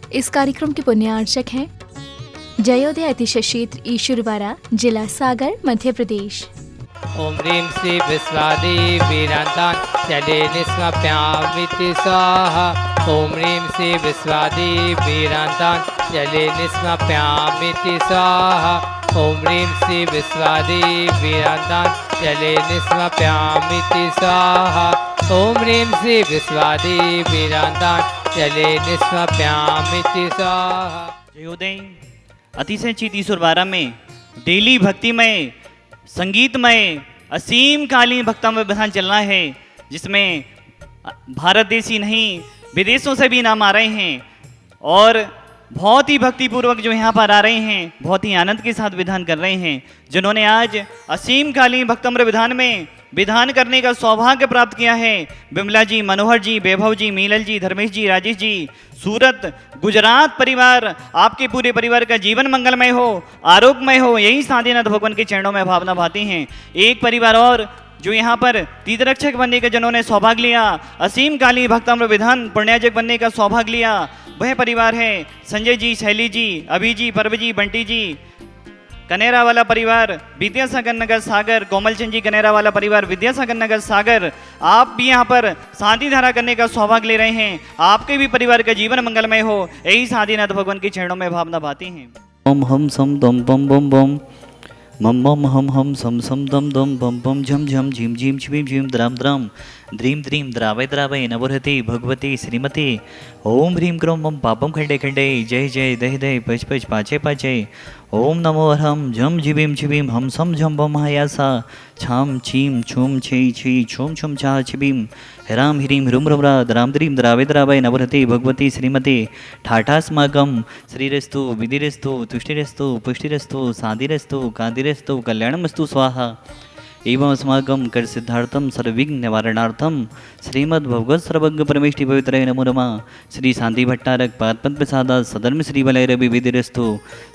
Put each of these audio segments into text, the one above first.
इस कार्यक्रम के पुण्यार्चक हैं जयोदय अतिशय क्षेत्र ईश्वरवाड़ा, जिला सागर, मध्य प्रदेश। ओम ह्रीं श्री विश्वादी वीरांतान चले निस्मप्यामिति स्वाहा। ओम ह्रीं श्री विश्वादी वीरांतान चले निस्मप्यामिति स्वाहा। ओम ह्रीं श्री विश्वादी वीरांतान चले निस्मप्यामिति स्वाहा। ओम ह्रीं श्री विश्वादी वीरांतान चले निस्मप्यामिति स्वाहा। जयोदय अतिशय चित ईश्वरवाड़ा में डेली भक्तिमय संगीतमय असीम कालीन भक्तमय विधान चल रहा है, जिसमें भारत देश ही नहीं विदेशों से भी नाम आ रहे हैं और बहुत ही भक्तिपूर्वक जो यहाँ पर आ रहे हैं, बहुत ही आनंद के साथ विधान कर रहे हैं। जिन्होंने आज असीम कालीन भक्तम्र विधान में विधान करने का सौभाग्य प्राप्त किया है, बिमला जी, मनोहर जी, वैभव जी, मीलल जी, धर्मेश जी, राजेश जी, सूरत, गुजरात परिवार, आपके पूरे परिवार का जीवन मंगलमय हो, आरोग्यमय हो, यही साधीनाथ भगवान के चरणों में भावना भाती हैं। एक परिवार और जो यहाँ पर तीर्थरक्षक बनने का जिन्होंने सौभाग्य लिया, असीम काली भक्ताम्र विधान पुण्याजक बनने का सौभाग्य लिया, वह परिवार है संजय जी, शैली जी, अभी जी, पर्व जी, बंटी जी, कनेरा वाला परिवार, विद्यासागर नगर सागर, कोमल चंद जी कनेरा वाला परिवार, विद्यासागर नगर सागर। आप भी यहाँ पर शादी धारा करने का सौभाग्य ले रहे हैं, आपके भी परिवार का जीवन मंगलमय हो, यही साधीनाथ भगवान के चरणों में भावना भाती हैं। ओम हम सम दम बम बम बम मम मम हम सम सम दम दम बम बम झम झम झिम झिम झिम झिम द्राम द्राम द्रीम द्रीम द्रावय द्रावय नवरति भगवती श्रीमती। ओम ह्रीं क्रोम मम पापम खंडे खंडे जय जय दह दह पच पच पाचे पाचे। ओम नमो हम झम झिबीम झिबीम हम सम झम बम हायासा छाम छीम छुम छी छी छुम छुम छा छिबीम राम ह्रीं ह्रुम ह्रुम राम द्रीम द्रावय द्रावय नवरति भगवती श्रीमती। ठाठास्माकम श्रीरस्तु विधिरस्तु तुष्टिरस्तु पुष्टिरस्तु शांतिरस्तु कांतिरस्तु कल्याणमस्तु स्वाहा। एवं अस्माकं कर सिद्धार्थम सर्वविघ्न निवारणार्थम श्रीमद् भगवत सर्वज्ञ परमेष्टि पवित्र नमो नमः। श्री शांति भट्टारक पादपद प्रसाद सधर्म श्री वलय रवि विधिरस्तु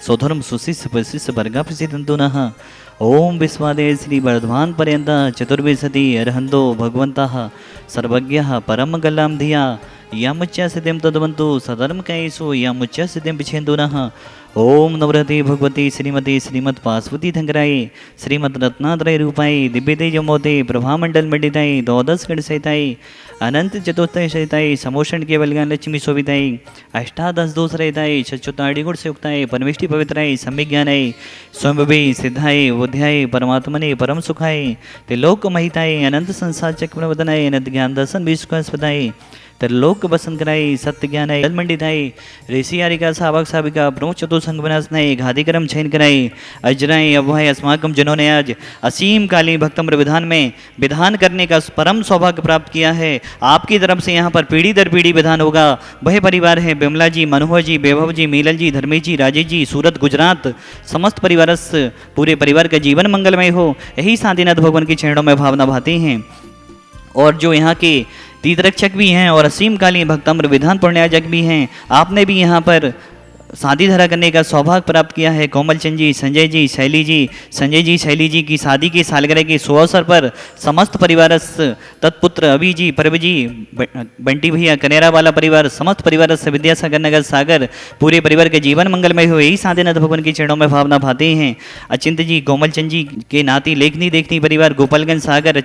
स्वधर्म सुशिष्य प्रशिष्य वर्गा प्रसिद्धंतु नः। ओम विश्वादे श्री वर्धमान पर्यंत चतुर्विंशति अरहंतो भगवन्तः सर्वज्ञः परम गल्लां धिया यामुच्च सिद्धिं तद्वन्तु सधर्म कैसु यामुच्च सिद्धिं पिछेन्दु नः। ओम नवरति भगवती श्रीमती श्रीमद पार्वती धंगराय श्रीमद रत्नात्रय रूपाय दिव्य तेज मोते प्रभामंडल मंडिताय द्वादश गण सहिताय अनंत चतुर्थय सहिताय समोषण केवल ज्ञान लक्ष्मी शोभिताय अष्टादश दोष रहताय सच्युताड़ी गुण से युक्ताय परमेष्टि पवित्राय सम्यक ज्ञानाय स्वयं सिद्धाय बोध्याय परमात्मने परम सुखाय त्रिलोक महिताय अनंत संसार चक्र वदनाय अनंत ज्ञान दर्शन विश्वासपदाय त्रिलोक बसन कराय सत्य ज्ञानाय मंडिताय ऋषि आरिका सावक साविका प्रमुख चतुसंग विनाशनाय घातिकरम छयन कराय अजराय अभय अस्माकम जिन्होंने आज असीम काली भक्तम्र विधान में विधान करने का परम सौभाग्य प्राप्त किया है। आपकी तरफ से यहाँ पर पीढ़ी दर पीढ़ी विधान होगा। वह परिवार है बिमला जी, मनोहर जी, वैभव जी, मीलल जी, धर्मेश जी, राजेश जी, सूरत, गुजरात, समस्त परिवार पूरे परिवार का जीवन मंगलमय हो, यही शांतिनाथ भगवान के चरणों में भावना भाती हैं। और जो यहाँ के तीर्थरक्षक भी हैं और असीम कालीन भक्तम्र विधान पुण्याजक भी हैं, आपने भी यहाँ पर शादी धरा करने का सौभाग्य प्राप्त किया है। कोमल चंद जी, संजय जी, शैली जी, संजय जी, शैली जी की शादी की सालगिरह के शुभ अवसर पर समस्त परिवार तत्पुत्र अभी जी, पर्व जी, बंटी भैया, कनेरा वाला परिवार, समस्त परिवार से विद्यासागर नगर सागर पूरे परिवार के जीवन मंगलमय हो, यही साधीनाथ भगवान के चरणों में भावना भाते हैं। अचिंत जी, कोमल चंद जी के नाती लेखनी देखनी परिवार गोपालगंज सागर,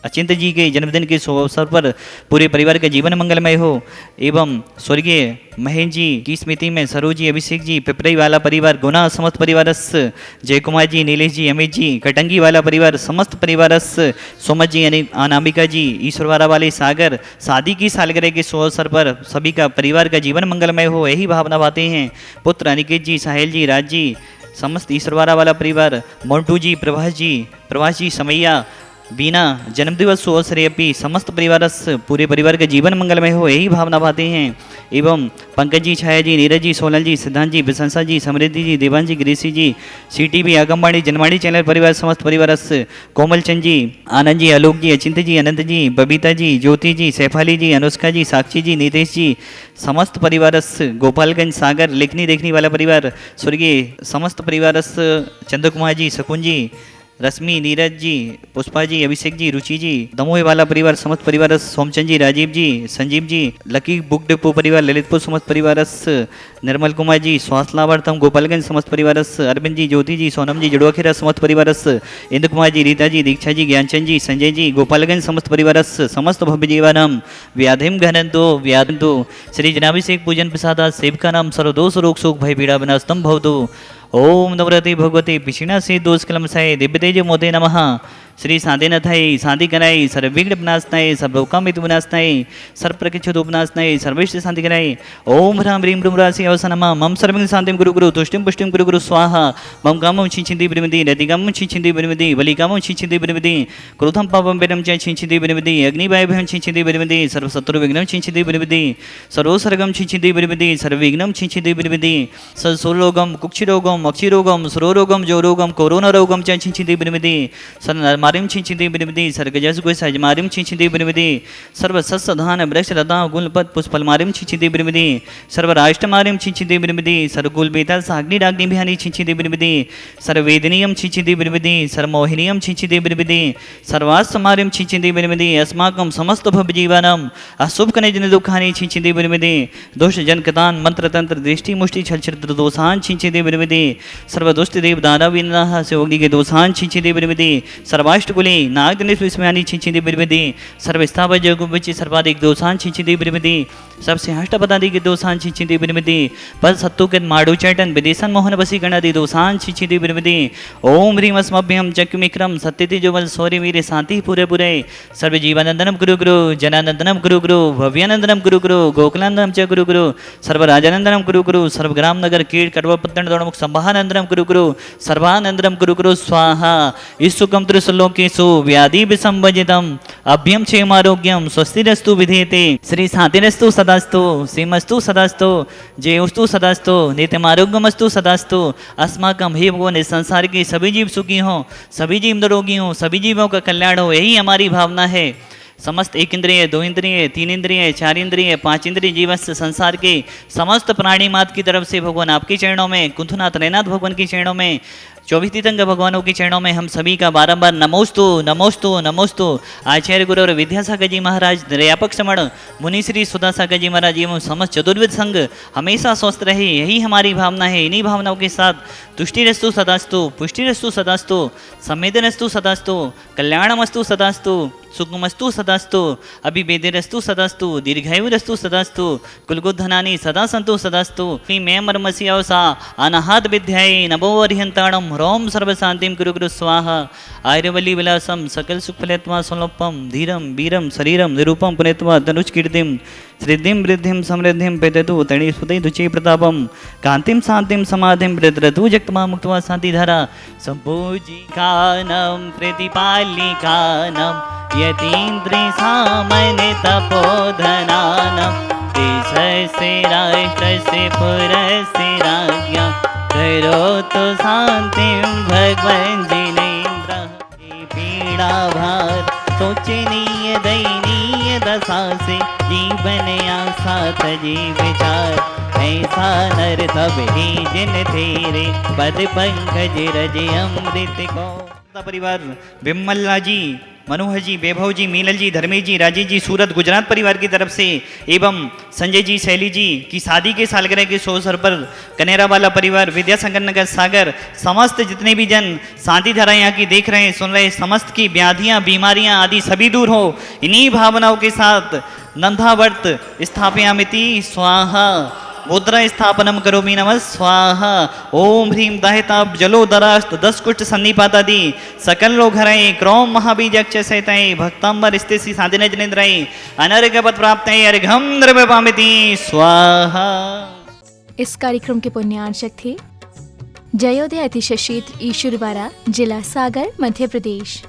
अचिंत जी के जन्मदिन के शुभ अवसर पर पूरे परिवार का जीवन मंगलमय हो। एवं स्वर्गीय महेश जी की स्मृति में सरोज जी, अभिषेक जी, पिपरई वाला परिवार गुना, समस्त परिवार जय कुमार जी, नीलेश जी, अमित जी, कटंगी वाला परिवार, समस्त परिवार सोमत जी, अनामिका जी, ईश्वरवाड़ा वाले सागर शादी की सालगिरह के शुभ अवसर पर सभी का परिवार का जीवन मंगलमय हो, यही भावना बातें हैं। पुत्र अनिकेत जी, साहिल जी, राज जी, समस्त ईश्वरवाड़ा वाला परिवार, मोन्टू जी, प्रभाष जी, समैया, बीना जन्मदिवस शुभ अवसर अपनी समस्त परिवार पूरे परिवार के जीवन मंगलमय हो, यही भावना भाते हैं। एवं पंकज जी, छाया जी, नीरज जी, सोनल जी, सिद्धांत जी, प्रशंसा जी, समृद्धि जी, देवान जी, गिरीशी जी, CTV आगमवाणी जनवाणी चैनल परिवार समस्त परिवार कोमल चंद जी, आनंद जी, आलोक जी, अचिंत जी, अनंत जी, बबीता जी, ज्योति जी, सैफाली जी, अनुष्का जी, साक्षी जी, नितेश जी, समस्त परिवार गोपालगंज सागर लेखनी देखनी वाला परिवार, स्वर्गीय समस्त परिवार चंद्र कुमार जी, शकुन जी, रश्मि, नीरज जी, पुष्पा जी, अभिषेक जी, रुचि जी, दमोह वाला परिवार समस्त परिवार, सोमचंद जी, राजीव जी, Sanjeev ji, lucky book depot परिवार, ललितपुर समस्त परिवार, निर्मल कुमार जी, स्वास्थ्य लाभार्थम गोपालगंज समस्त परिवार, अरविंद जी, ज्योति जी, सोनम जी, जड़ुआखेरा समस्त परिवार, इंदु कुमार जी, रीता जी, दीक्षा जी, ज्ञानचंद जी, संजय जी, गोपालगंज समस्त परिवार, समस्त भव्य जीवनम व्याधिम घनंतो श्री जनाभिषेक पूजन प्रसादा सेवका नाम सर्वदोष रोग शोक भय पीड़ा विनाशतम भवतु। ओम नवरति भगवती पिछिणा से दोष कलमसाय दिव्य तेज मोते नमः। श्री साधेनाथाय शांति कराय सर्वविघ्न विनाशनाय सर्वकामित विनाशनाय सर्वप्रकिच्छित उपनाशनाय सर्वेश्वर शांति कराय। ओम ह्रां ह्रीं ब्रूं राशि अवसनमा मम सर्वं शांतिं गुरु गुरु तुष्टिं पुष्टिं गुरु गुरु स्वाहा। मम कामं छिंछिन्ति ब्रह्मति रतिकामं छिंछिन्ति ब्रह्मति बलिकामं छिंछिन्ति ब्रह्मति क्रोधं पापं पेटं च छिंछिन्ति ब्रह्मति अग्निवायुभयं छिंछिन्ति ब्रह्मति सर्वशत्रुविघ्नं छिंछिन्ति ब्रह्मति सर्वोसर्गं छिंछिन्ति ब्रह्मति सर्वविघ्नं छिंछिन्ति ब्रह्मति सर्वरोगं कुक्षिरोगं अक्षिरोगं सुरोरोगं जोरोगं कोरोना रोगं च छिंछिन्ति ब्रह्मति मारिम छिंछिन्ति ब्रह्मति सर्गजस गोसाज मारिम छिंछिन्ति ब्रह्मति सर्व सस्सधान वृक्ष लता गुलपत पुष्पल मारिम छिंछिन्ति ब्रह्मति सर्व राष्ट्र मारिम छिंछिन्ति ब्रह्मति सर्वकुल बेता साग्नि राग्नि बिहानी छिंछिन्ति ब्रह्मति सर्ववेदनीयम छिंछिन्ति ब्रह्मति सर्वमोहिनीयम छिंछिन्ति ब्रह्मति सर्वास्त्र मारिम छिंछिन्ति ब्रह्मति अस्माकं समस्त भव जीवनम अशुभ कनेजन दुखानि छिंछिन्ति ब्रह्मति दोष जनकतान मंत्र तंत्र दृष्टि मुष्टि छल छत्र दोषान छिंछिन्ति ब्रह्मति सर्व दुष्ट देव दानव विनाह से अग्नि के दोषान छिंछिन्ति ब्रह्मति सर्वाष्टकुले नागदिनेश विस्मयानि छिंछिन्ति ब्रह्मति सर्वस्थापक जगुपचि सर्वाधिक दोषान छिंछिन्ति ब्रह्मति सबसे अष्टपदाधिक दोषान छिंछिन्ति ब्रह्मति पद सत्तुकत माडु चैतन विदेशन मोहन वसीकरणादि दोषान छिंछिन्ति ब्रह्मति ओम ह्रीं अस्मभ्यं चक्रमिक्रम सत्यति जोबल सौर्य वीर शांति पूरे पूरे सर्व जीवानंदनम गुरु गुरु जनानंदनम गुरु गुरु भव्यानंदनम गुरु गुरु गोकुलानंदनम च गुरु गुरु सर्व राजानंदनम गुरु गुरु सर्व ग्राम नगर कीट कड़वा पत्तन दोड़मुख संभानंदनम गुरु गुरु सर्वानंदनम गुरु गुरु स्वाहा ईसुकम त्रिसलोकेषु व्याधि विसंवजितम अभ्यम क्षेमारोग्यम स्वस्तिरस्तु विधेयते श्री शांतिरस्तु सदास्तु सीमस्तु सदास्तु जयोस्तु सदास्तु नित्यमारोग्यमस्तु सदास्तु अस्माकं हे भगवान इस संसार के सभी जीव सुखी हों सभी जीव निरोगी हों सभी जीवों का कल्याण हो यही हमारी भावना है। समस्त एक इंद्रिय दो इंद्रिय तीन इंद्रिय चार इंद्रिय पांच इंद्रिय जीवस्य संसार के समस्त प्राणी मात की तरफ से भगवान आपके चरणों में कुंथनाथ रैनाथ भगवान के चरणों में 24 तीर्थंक भगवानों के चरणों में हम सभी का बारंबार नमोस्तु नमोस्तु नमोस्तु। आचार्य गुरु और विद्यासागर जी महाराज दयापक समण मुनि श्री सुधासागर जी महाराज एवं समस्त चतुर्विद संघ हमेशा स्वस्थ रहे यही हमारी भावना है। इन्हीं भावनाओं के साथ तुष्टिरस्तु सदास्तु पुष्टिरस्तु सदास्तु संवेदनस्तु सदास्तु कल्याणमस्तु सदास्तु सुखमस्तु सदास्तु अभिवेदिरस्तु सदास्तु दीर्घायुरस्तु सदास्तु कुलगुद्धनानि सदा सन्तु सदास्तु मे मर्मसि अवसा अनाहत विद्याय नभोऽर्हन्ताणं ह्रौं सर्वशान्तिं गुरु गुरु स्वाहा। आयुर्वल्ली विलासं सकल सुखफलत्वा संलोपम धीरम वीरम शरीरम निरूपम पुनेत्वा धनुष कीर्तिम श्रीधिं वृद्धिं समृद्धिं पेदतु तणि सुते दुचे प्रतापम कांतिम शांतिम समाधिं वृद्रतु जक्तमा मुक्त्वा शांतिधारा संपूजिकानं प्रतिपालिकानं यतीन्द्रि सामने तपोधनानं देशस्य राष्ट्रस्य पुरस्य राज्ञा करोतु शान्तिं भगवन् जिनेन्द्र पीड़ा भार सोचनीय दयनीय दशा से जीवन आशा तजी विचार ऐसा नर तब ही जिन तेरे पद पंकज रज अमृत को। परिवार विमला जी मनोहर जी वैभव जी मीनल जी धर्मेश जी राजेश जी सूरत गुजरात परिवार की तरफ से एवं संजय जी शैली जी की शादी के सालगिरह के अवसर पर कनेरा वाला परिवार विद्यासागर नगर सागर समस्त जितने भी जन शांति धारा यहाँ की देख रहे हैं सुन रहे समस्त की व्याधियाँ बीमारियाँ आदि सभी दूर हो इन्हीं भावनाओं के साथ नंदावर्त स्थापयामिति स्वाहा मुद्रा स्थापनम करोमि नमः स्वाहा। ओम ह्रीं दाहिताब जलोदरास्त 10 कुष्ठ सन्निपातादि सकल लोग हरय क्रौम महाबीजक्ष सहितय भक्तांबर स्थिति साधने जनेन्द्रय अनर्घपद प्राप्तय अर्घम द्रव्यपामिति स्वाहा। इस कार्यक्रम के पुण्यार्चक थे जयोदय अतिशय क्षेत्र ईश्वरवाड़ा जिला सागर मध्य प्रदेश।